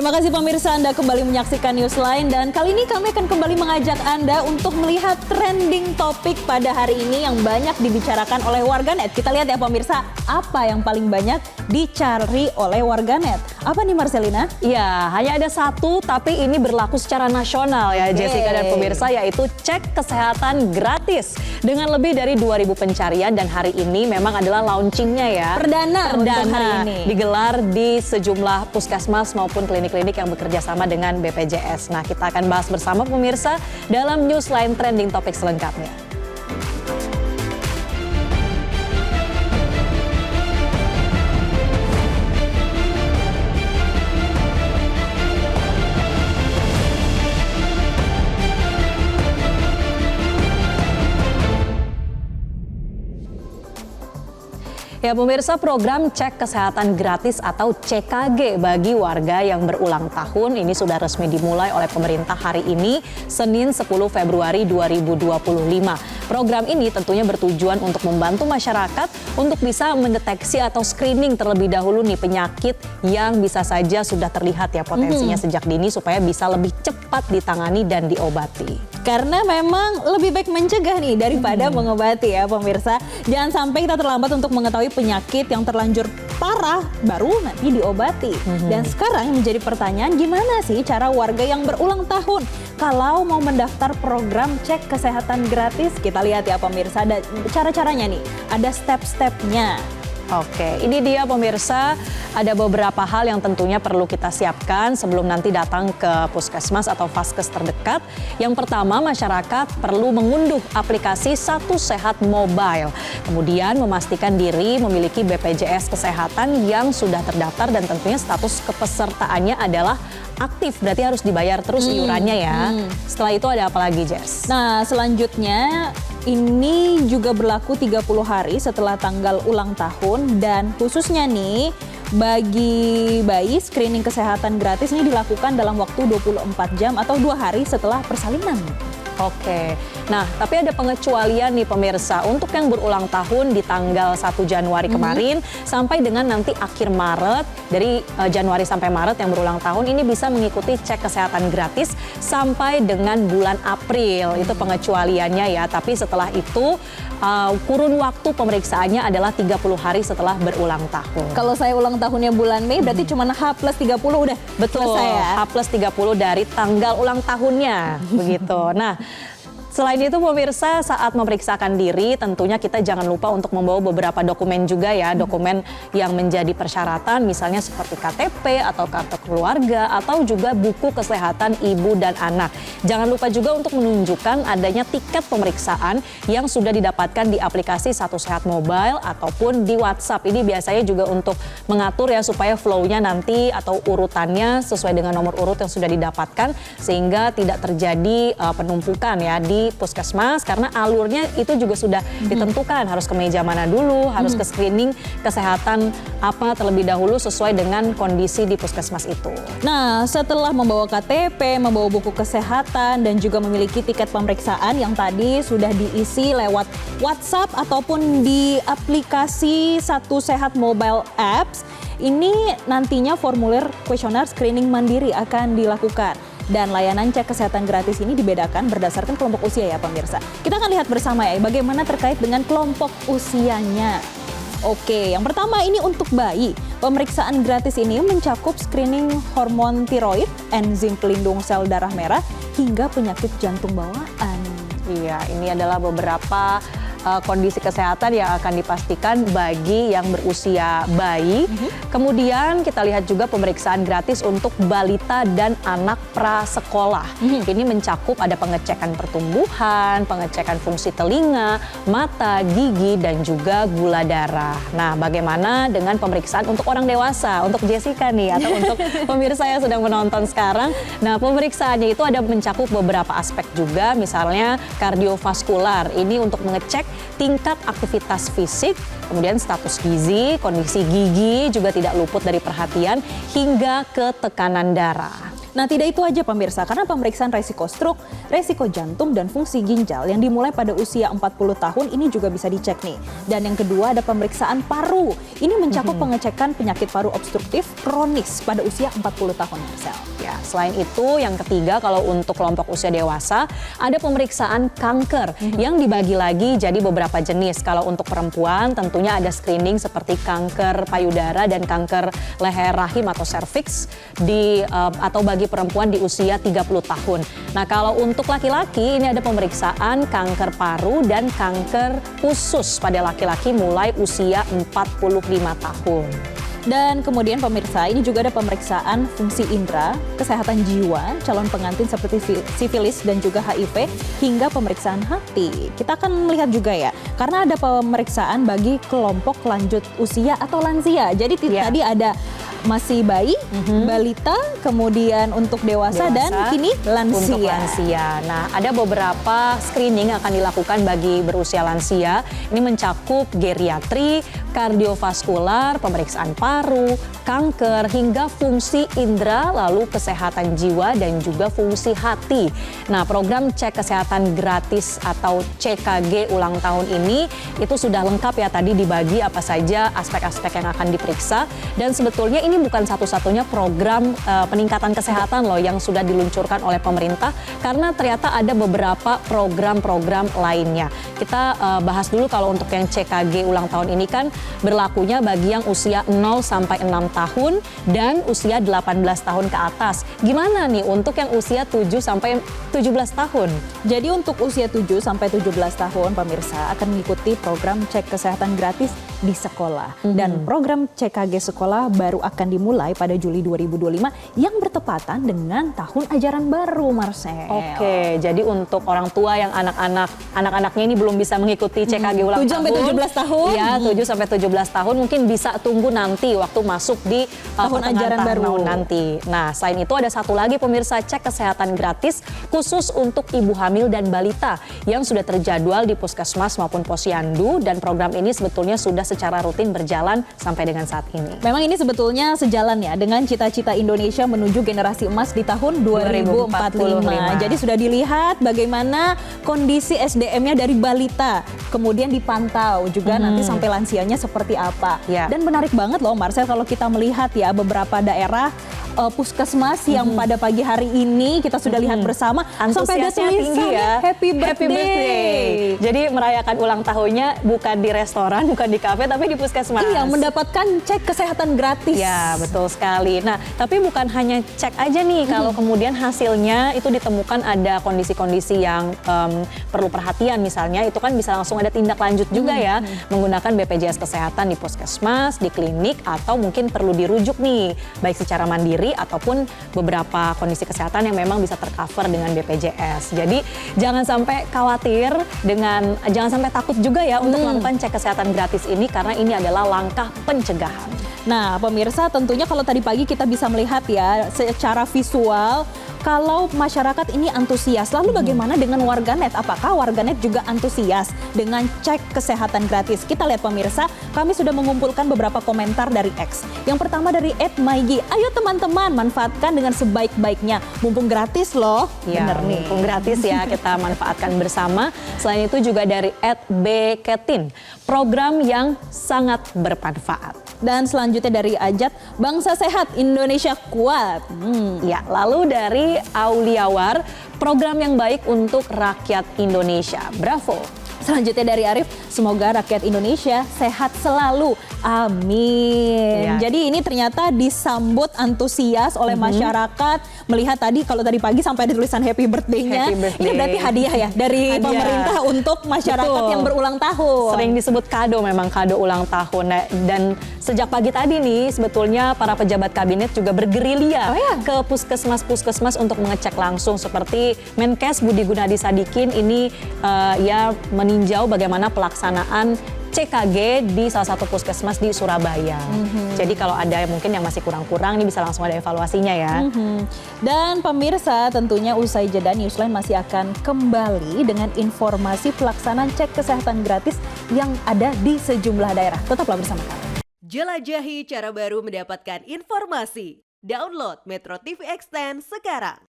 Terima kasih pemirsa, Anda kembali menyaksikan Newsline dan kali ini kami akan kembali mengajak Anda untuk melihat trending topik pada hari ini yang banyak dibicarakan oleh warganet. Kita lihat ya pemirsa, apa yang paling banyak dicari oleh warganet. Apa nih Marcelina? Ya, hanya ada satu tapi ini berlaku secara nasional ya Jessica dan pemirsa, yaitu cek kesehatan gratis dengan lebih dari 2.000 pencarian dan hari ini memang adalah launchingnya ya. Perdana untuk hari ini. Digelar di sejumlah puskesmas maupun klinik-klinik yang bekerja sama dengan BPJS. Nah, kita akan bahas bersama pemirsa dalam Newsline Trending Topik selengkapnya. Ya pemirsa, program cek kesehatan gratis atau CKG bagi warga yang berulang tahun ini sudah resmi dimulai oleh pemerintah hari ini, Senin 10 Februari 2025. Program ini tentunya bertujuan untuk membantu masyarakat untuk bisa mendeteksi atau screening terlebih dahulu nih penyakit yang bisa saja sudah terlihat ya potensinya sejak dini supaya bisa lebih cepat ditangani dan diobati. Karena memang lebih baik mencegah nih daripada mengobati ya pemirsa. Jangan sampai kita terlambat untuk mengetahui penyakit yang terlanjur parah baru nanti diobati. Dan sekarang menjadi pertanyaan, gimana sih cara warga yang berulang tahun kalau mau mendaftar program cek kesehatan gratis? Kita lihat ya pemirsa, ada cara-caranya nih, ada step-stepnya. Oke, ini dia pemirsa, ada beberapa hal yang tentunya perlu kita siapkan sebelum nanti datang ke puskesmas atau vaskes terdekat. Yang pertama, masyarakat perlu mengunduh aplikasi Satu Sehat Mobile. Kemudian memastikan diri memiliki BPJS Kesehatan yang sudah terdaftar dan tentunya status kepesertaannya adalah aktif, berarti harus dibayar terus iurannya ya. Setelah itu ada apa lagi, Jess? Nah, selanjutnya ini juga berlaku 30 hari setelah tanggal ulang tahun dan khususnya nih bagi bayi screening kesehatan gratis ini dilakukan dalam waktu 24 jam atau 2 hari setelah persalinan. Oke, nah tapi ada pengecualian nih pemirsa untuk yang berulang tahun di tanggal 1 Januari kemarin sampai dengan nanti akhir Maret, dari Januari sampai Maret yang berulang tahun ini bisa mengikuti cek kesehatan gratis sampai dengan bulan April. Itu pengecualiannya ya, tapi setelah itu kurun waktu pemeriksaannya adalah 30 hari setelah berulang tahun. Kalau saya ulang tahunnya bulan Mei berarti cuma H+30 udah selesai ya? H+30 dari tanggal ulang tahunnya, begitu. Nah, selain itu pemirsa, saat memeriksakan diri tentunya kita jangan lupa untuk membawa beberapa dokumen juga ya, dokumen yang menjadi persyaratan misalnya seperti KTP atau kartu keluarga atau juga buku kesehatan ibu dan anak. Jangan lupa juga untuk menunjukkan adanya tiket pemeriksaan yang sudah didapatkan di aplikasi Satu Sehat Mobile ataupun di WhatsApp. Ini biasanya juga untuk mengatur ya supaya flow-nya nanti atau urutannya sesuai dengan nomor urut yang sudah didapatkan sehingga tidak terjadi penumpukan ya di puskesmas, karena alurnya itu juga sudah ditentukan, harus ke meja mana dulu, harus ke screening kesehatan apa terlebih dahulu sesuai dengan kondisi di puskesmas itu. Nah, setelah membawa KTP, membawa buku kesehatan dan juga memiliki tiket pemeriksaan yang tadi sudah diisi lewat WhatsApp ataupun di aplikasi Satu Sehat Mobile Apps, ini nantinya formulir kuesioner screening mandiri akan dilakukan. Dan layanan cek kesehatan gratis ini dibedakan berdasarkan kelompok usia ya pemirsa. Kita akan lihat bersama ya bagaimana terkait dengan kelompok usianya. Oke, yang pertama ini untuk bayi. Pemeriksaan gratis ini mencakup screening hormon tiroid, enzim pelindung sel darah merah, hingga penyakit jantung bawaan. Iya, ini adalah beberapa kondisi kesehatan yang akan dipastikan bagi yang berusia bayi. Kemudian kita lihat juga pemeriksaan gratis untuk balita dan anak prasekolah. Ini mencakup ada pengecekan pertumbuhan, pengecekan fungsi telinga, mata, gigi, dan juga gula darah. Nah, bagaimana dengan pemeriksaan untuk orang dewasa, untuk Jessica nih, atau untuk pemirsa yang sedang menonton sekarang? Nah, pemeriksaannya itu ada mencakup beberapa aspek juga, misalnya kardiovaskular. Ini untuk mengecek tingkat aktivitas fisik, Kemudian status gizi, kondisi gigi juga tidak luput dari perhatian hingga ke tekanan darah. Nah, tidak itu aja pemirsa, karena pemeriksaan resiko stroke, resiko jantung, dan fungsi ginjal yang dimulai pada usia 40 tahun ini juga bisa dicek nih. Dan yang kedua ada pemeriksaan paru. Ini mencakup pengecekan penyakit paru obstruktif kronis pada usia 40 tahun, Marcel. Ya, selain itu yang ketiga kalau untuk kelompok usia dewasa ada pemeriksaan kanker yang dibagi lagi jadi beberapa jenis. Kalau untuk perempuan tentunya ada screening seperti kanker payudara dan kanker leher rahim atau serviks atau bagi perempuan di usia 30 tahun. Nah, kalau untuk laki-laki ini ada pemeriksaan kanker paru dan kanker usus pada laki-laki mulai usia 45 tahun. Dan kemudian pemirsa, ini juga ada pemeriksaan fungsi indera, kesehatan jiwa, calon pengantin seperti sifilis dan juga HIV, hingga pemeriksaan hati. Kita akan melihat juga ya, karena ada pemeriksaan bagi kelompok lanjut usia atau lansia. Jadi tadi ada masih bayi, balita, kemudian untuk dewasa dan kini lansia. Untuk lansia. Nah, ada beberapa screening yang akan dilakukan bagi berusia lansia. Ini mencakup geriatri, kardiovaskular, pemeriksaan paru, kanker, hingga fungsi indera, lalu kesehatan jiwa dan juga fungsi hati. Nah, program cek kesehatan gratis atau CKG ulang tahun ini itu sudah lengkap ya, tadi dibagi apa saja aspek-aspek yang akan diperiksa, dan sebetulnya ini bukan satu-satunya program peningkatan kesehatan loh yang sudah diluncurkan oleh pemerintah, karena ternyata ada beberapa program-program lainnya. Kita bahas dulu kalau untuk yang CKG ulang tahun ini kan berlakunya bagi yang usia 0 sampai 6 tahun dan usia 18 tahun ke atas. Gimana nih untuk yang usia 7 sampai 17 tahun? Jadi untuk usia 7 sampai 17 tahun pemirsa akan mengikuti program cek kesehatan gratis di sekolah. Dan program CKG sekolah baru akan dimulai pada Juli 2025 yang bertepatan dengan tahun ajaran baru, Marcel. Oke, jadi untuk orang tua yang anak-anaknya ini belum bisa mengikuti CKG ulang 7 tahun. 7 sampai 17 tahun. Ya, 7 sampai 17 tahun mungkin bisa tunggu nanti waktu masuk di tahun ajaran baru nanti. Nah, selain itu ada satu lagi pemirsa, cek kesehatan gratis khusus untuk ibu hamil dan balita yang sudah terjadwal di puskesmas maupun posyandu, dan program ini sebetulnya sudah secara rutin berjalan sampai dengan saat ini. Memang ini sebetulnya sejalan ya dengan cita-cita Indonesia menuju generasi emas di tahun 2045. Jadi sudah dilihat bagaimana kondisi SDM-nya dari balita, kemudian dipantau juga nanti sampai lansianya seperti apa. Dan menarik banget loh Marcel kalau kita melihat ya beberapa daerah puskesmas yang pada pagi hari ini kita sudah lihat bersama sampai ada tulisannya ya. Happy birthday. Jadi merayakan ulang tahunnya bukan di restoran, bukan di kafe, tapi di puskesmas. Iya, mendapatkan cek kesehatan gratis. Ya, betul sekali. Nah, tapi bukan hanya cek aja nih, kalau kemudian hasilnya itu ditemukan ada kondisi-kondisi yang perlu perhatian, misalnya itu kan bisa langsung ada tindak lanjut juga ya, menggunakan BPJS Kesehatan di puskesmas, di klinik, atau mungkin perlu dirujuk nih, baik secara mandiri ataupun beberapa kondisi kesehatan yang memang bisa tercover dengan BPJS. Jadi jangan sampai khawatir jangan sampai takut juga ya untuk melakukan cek kesehatan gratis ini, karena ini adalah langkah pencegahan. Nah, pemirsa tentunya kalau tadi pagi kita bisa melihat ya secara visual kalau masyarakat ini antusias. Lalu bagaimana dengan warganet? Apakah warganet juga antusias dengan cek kesehatan gratis? Kita lihat pemirsa, kami sudah mengumpulkan beberapa komentar dari X. Yang pertama dari @maigi, ayo teman-teman manfaatkan dengan sebaik-baiknya. Mumpung gratis loh. Ya, bener nih. mumpung gratis ya, kita manfaatkan bersama. Selain itu juga dari @bketin, program yang sangat bermanfaat. Dan selanjutnya dari Ajat, bangsa sehat, Indonesia kuat. Ya, lalu dari Auliawar, program yang baik untuk rakyat Indonesia. Bravo. Selanjutnya dari Arif, semoga rakyat Indonesia sehat selalu. Amin. Ya. Jadi ini ternyata disambut antusias oleh masyarakat. Melihat tadi, kalau tadi pagi sampai ada tulisan happy birthday-nya. Happy birthday. Ini berarti hadiah ya dari pemerintah untuk masyarakat yang berulang tahun. Sering disebut kado, memang kado ulang tahun. Nah, dan sejak pagi tadi nih sebetulnya para pejabat kabinet juga bergerilya ke puskesmas-puskesmas untuk mengecek langsung, seperti Menkes Budi Gunadi Sadikin ini ya meninjau bagaimana pelaksanaan CKG di salah satu puskesmas di Surabaya. Jadi kalau ada mungkin yang masih kurang-kurang, ini bisa langsung ada evaluasinya ya. Dan pemirsa, tentunya usai jeda Newsline masih akan kembali dengan informasi pelaksanaan cek kesehatan gratis yang ada di sejumlah daerah. Tetaplah bersama kami. Jelajahi cara baru mendapatkan informasi. Download Metro TV Extend sekarang.